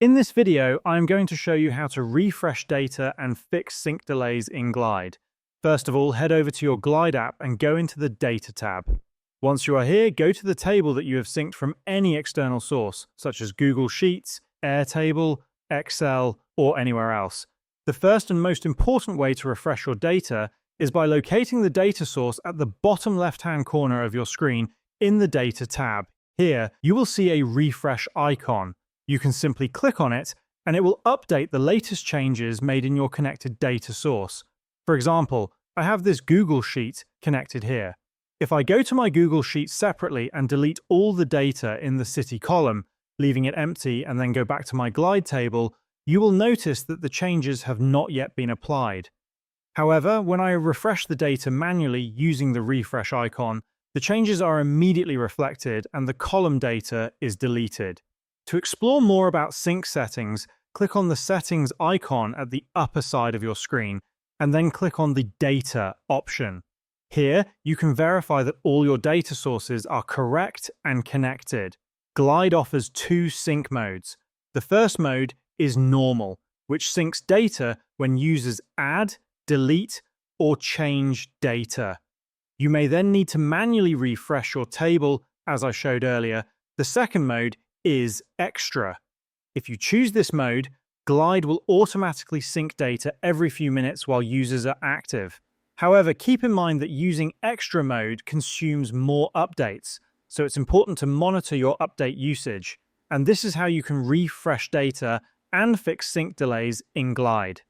In this video, I'm going to show you how to refresh data and fix sync delays in Glide. First of all, head over to your Glide app and go into the Data tab. Once you are here, go to the table that you have synced from any external source, such as Google Sheets, Airtable, Excel, or anywhere else. The first and most important way to refresh your data is by locating the data source at the bottom left-hand corner of your screen in the Data tab. Here, you will see a refresh icon. You can simply click on it, and it will update the latest changes made in your connected data source. For example, I have this Google Sheet connected here. If I go to my Google Sheet separately and delete all the data in the city column, leaving it empty, and then go back to my Glide table, you will notice that the changes have not yet been applied. However, when I refresh the data manually using the refresh icon, the changes are immediately reflected and the column data is deleted. To explore more about sync settings, click on the Settings icon at the upper side of your screen, and then click on the Data option. Here, you can verify that all your data sources are correct and connected. Glide offers two sync modes. The first mode is Normal, which syncs data when users add, delete, or change data. You may then need to manually refresh your table, as I showed earlier. The second mode is Extra. If you choose this mode, Glide will automatically sync data every few minutes while users are active. However, keep in mind that using Extra mode consumes more updates, so it's important to monitor your update usage. And this is how you can refresh data and fix sync delays in Glide.